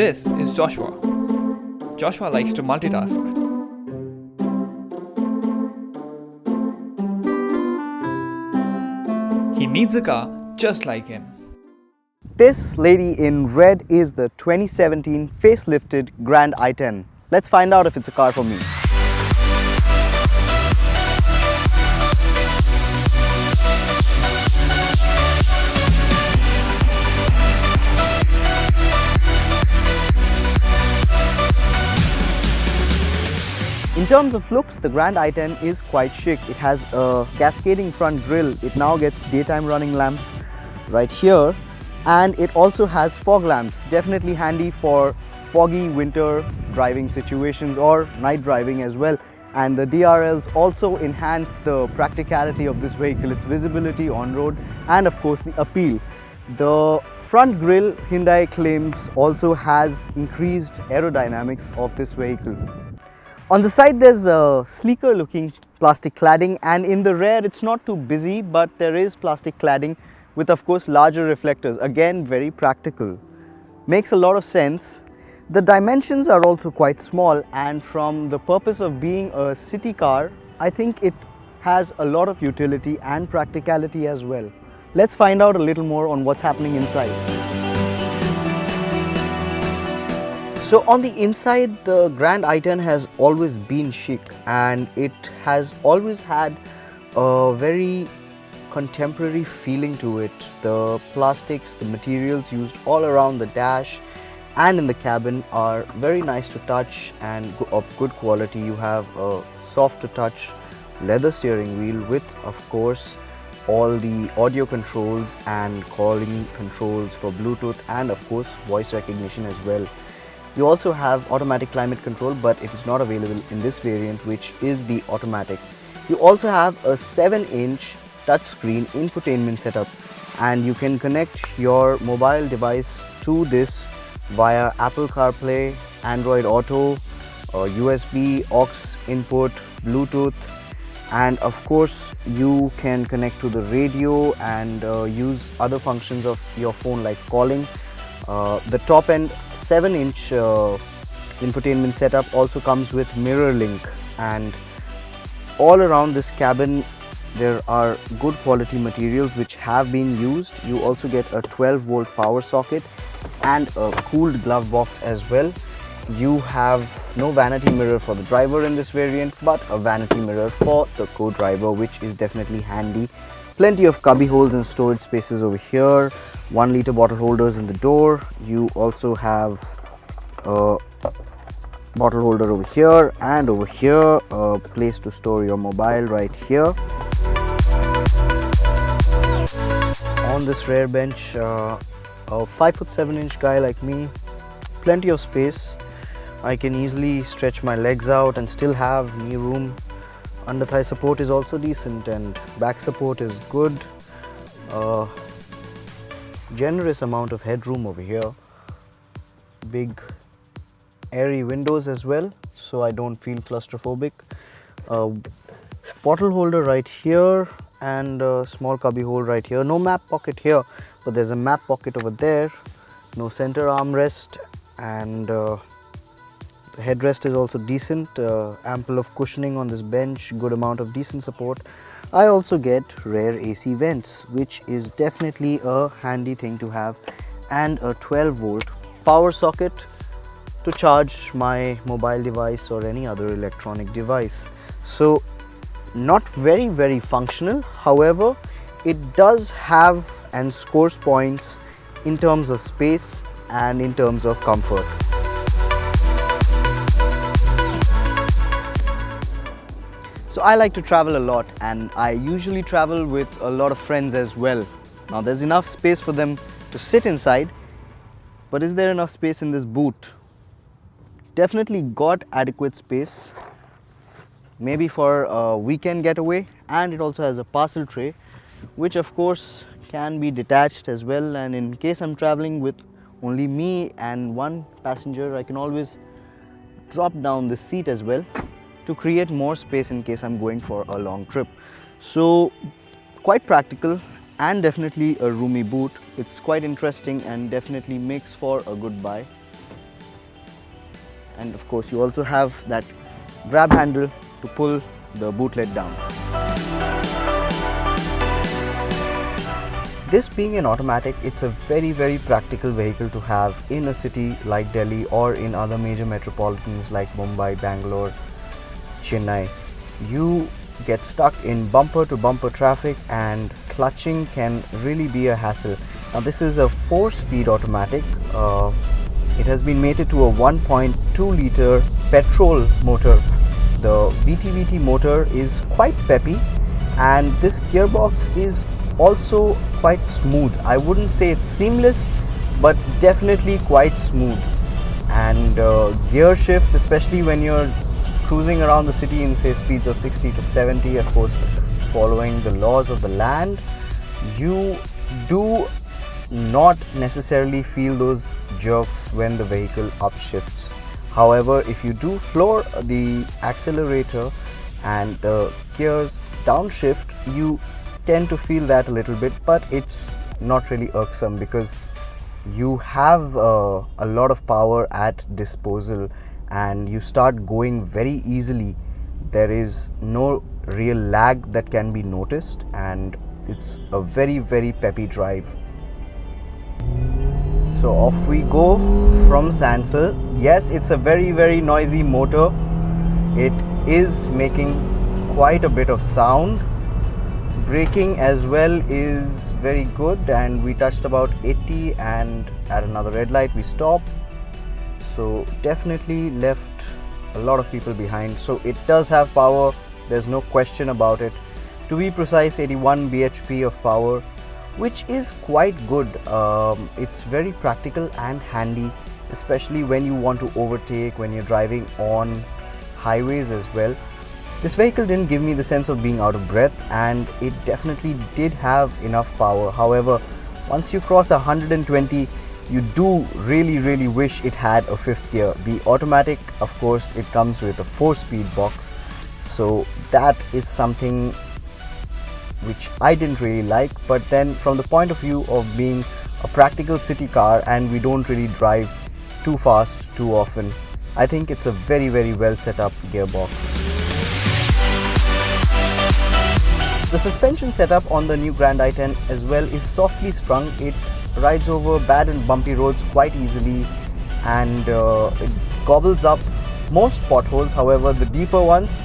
This is Joshua. Joshua likes to multitask. He needs a car just like him. This lady in red is the 2017 facelifted Grand i10. Let's find out if it's a car for me. In terms of looks, the Grand i10 is quite chic. It has a cascading front grille. It now gets daytime running lamps right here, and it also has fog lamps. Definitely handy for foggy winter driving situations or night driving as well. And the DRLs also enhance the practicality of this vehicle, its visibility on road, and of course the appeal. The front grille, Hyundai claims, also has increased aerodynamics of this vehicle. On the side there's a sleeker looking plastic cladding, and in the rear it's not too busy, but there is plastic cladding with of course larger reflectors. Again, very practical. Makes a lot of sense. The dimensions are also quite small, and from the purpose of being a city car, I think it has a lot of utility and practicality as well. Let's find out a little more on what's happening inside. So on the inside, the Grand i10 has always been chic, and it has always had a very contemporary feeling to it. The plastics, the materials used all around the dash and in the cabin are very nice to touch and of good quality. You have a soft to touch leather steering wheel with of course all the audio controls and calling controls for Bluetooth, and of course voice recognition as well. You also have automatic climate control, but it is not available in this variant, which is the automatic. You also have a 7-inch touchscreen infotainment setup, and you can connect your mobile device to this via Apple CarPlay, Android Auto, USB, aux input, Bluetooth, and of course you can connect to the radio and use other functions of your phone like calling. The top end 7-inch infotainment setup also comes with mirror link, and all around this cabin there are good quality materials which have been used. You also get a 12-volt power socket and a cooled glove box as well. You have no vanity mirror for the driver in this variant, but a vanity mirror for the co-driver, which is definitely handy. Plenty of cubby holes and storage spaces over here, 1-liter bottle holders in the door. You also have a bottle holder over here, and over here a place to store your mobile right here. On this rear bench, a 5'7" guy like me, plenty of space. I can easily stretch my legs out and still have knee room. Under thigh support is also decent, and back support is good. Generous amount of headroom over here. Big airy windows as well, so I don't feel claustrophobic. Bottle holder right here and a small cubby hole right here. No map pocket here, but there's a map pocket over there. No center armrest, and the headrest is also decent. Ample of cushioning on this bench, good amount of decent support. I also get rear AC vents, which is definitely a handy thing to have, and a 12-volt power socket to charge my mobile device or any other electronic device. So not very functional, however it does have and scores points in terms of space and in terms of comfort. So I like to travel a lot, and I usually travel with a lot of friends as well. Now there's enough space for them to sit inside, but is there enough space in this boot? Definitely got adequate space, maybe for a weekend getaway, and it also has a parcel tray, which of course can be detached as well, and in case I'm traveling with only me and one passenger, I can always drop down the seat as well to create more space in case I'm going for a long trip. So quite practical and definitely a roomy boot. It's quite interesting and definitely makes for a good buy. and of course you also have that grab handle to pull the boot lid down. This being an automatic, it's a very practical vehicle to have in a city like Delhi or in other major metropolitans like Mumbai, Bangalore, Chennai. You get stuck in bumper to bumper traffic and clutching can really be a hassle. Now this is a 4-speed automatic. It has been mated to a 1.2 liter petrol motor. The VTVT motor is quite peppy and this gearbox is also quite smooth. I wouldn't say it's seamless, but definitely quite smooth. And gear shifts, especially when you're cruising around the city in say speeds of 60 to 70, of course following the laws of the land, you do not necessarily feel those jerks when the vehicle upshifts. However, if you do floor the accelerator and the gears downshift, you tend to feel that a little bit, but it's not really irksome because you have a lot of power at disposal and you start going very easily. There is no real lag that can be noticed and it's a very peppy drive. So off we go from Sansal. Yes, it's a very noisy motor. It is making quite a bit of sound. Braking as well is very good, and we touched about 80 and at another red light we stopped. So definitely left a lot of people behind. So it does have power, there's no question about it. To be precise, 81 bhp of power, which is quite good. It's very practical and handy, especially when you want to overtake, when you're driving on highways as well. This vehicle didn't give me the sense of being out of breath, and it definitely did have enough power. However, once you cross 120, you do really wish it had a 5th gear. The automatic, of course, it comes with a 4-speed box, so that is something which I didn't really like. But then from the point of view of being a practical city car, and we don't really drive too fast too often, I think it's a very well set up gearbox. The suspension setup on the new Grand i10 as well is softly sprung. It rides over bad and bumpy roads quite easily, and it gobbles up most potholes. However, the deeper ones,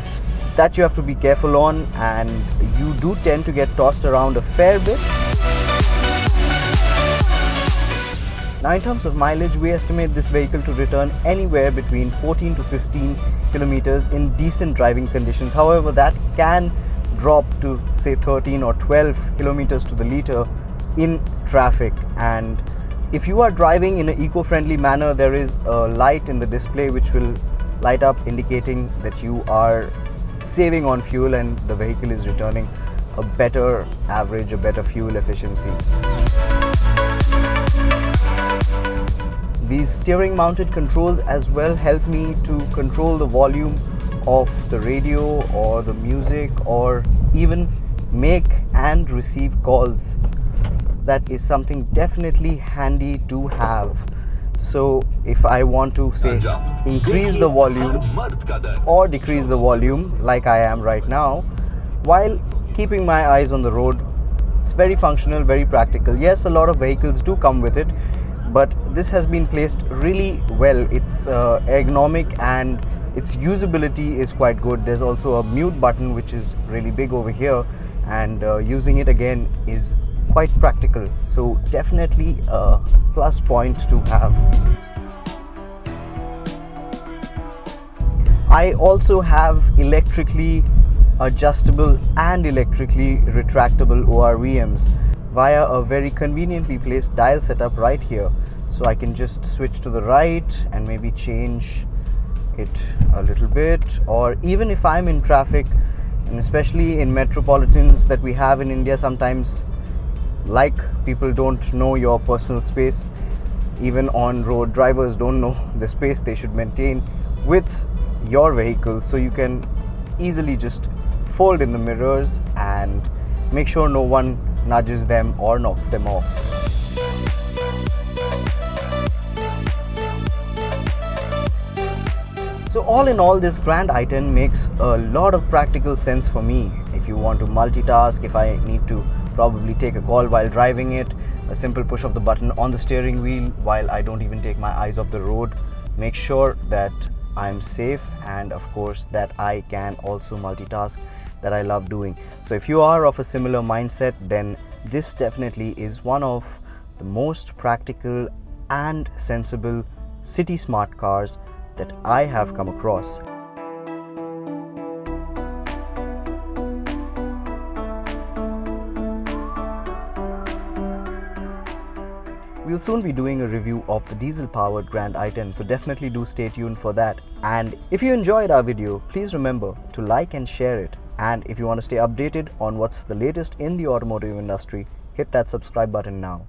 that you have to be careful on, and you do tend to get tossed around a fair bit. Now in terms of mileage, we estimate this vehicle to return anywhere between 14 to 15 kilometers in decent driving conditions. However, that can drop to say 13 or 12 kilometers to the liter in traffic. And if you are driving in an eco-friendly manner, there is a light in the display which will light up indicating that you are saving on fuel and the vehicle is returning a better average, a better fuel efficiency. These steering mounted controls as well help me to control the volume of the radio or the music, or even make and receive calls. That is something definitely handy to have. So if I want to say increase the volume or decrease the volume like I am right now, while keeping my eyes on the road, it's very functional, very practical. Yes, a lot of vehicles do come with it, but this has been placed really well. It's ergonomic and its usability is quite good. There's also a mute button which is really big over here, and using it again is quite practical. So definitely a plus point to have. I also have electrically adjustable and electrically retractable ORVMs via a very conveniently placed dial setup right here. So I can just switch to the right and maybe change it a little bit, or even if I'm in traffic, and especially in metropolitans that we have in India, sometimes like people don't know your personal space. Even on road, drivers don't know the space they should maintain with your vehicle, so you can easily just fold in the mirrors and make sure no one nudges them or knocks them off. So all in all, this Grand i10 makes a lot of practical sense for me. If you want to multitask, if I need to probably take a call while driving it, a simple push of the button on the steering wheel while I don't even take my eyes off the road, make sure that I'm safe, and of course that I can also multitask, that I love doing. So if you are of a similar mindset, then this definitely is one of the most practical and sensible city smart cars that I have come across. We'll soon be doing a review of the diesel-powered Grand i10, so definitely do stay tuned for that. And if you enjoyed our video, please remember to like and share it. And if you want to stay updated on what's the latest in the automotive industry, hit that subscribe button now.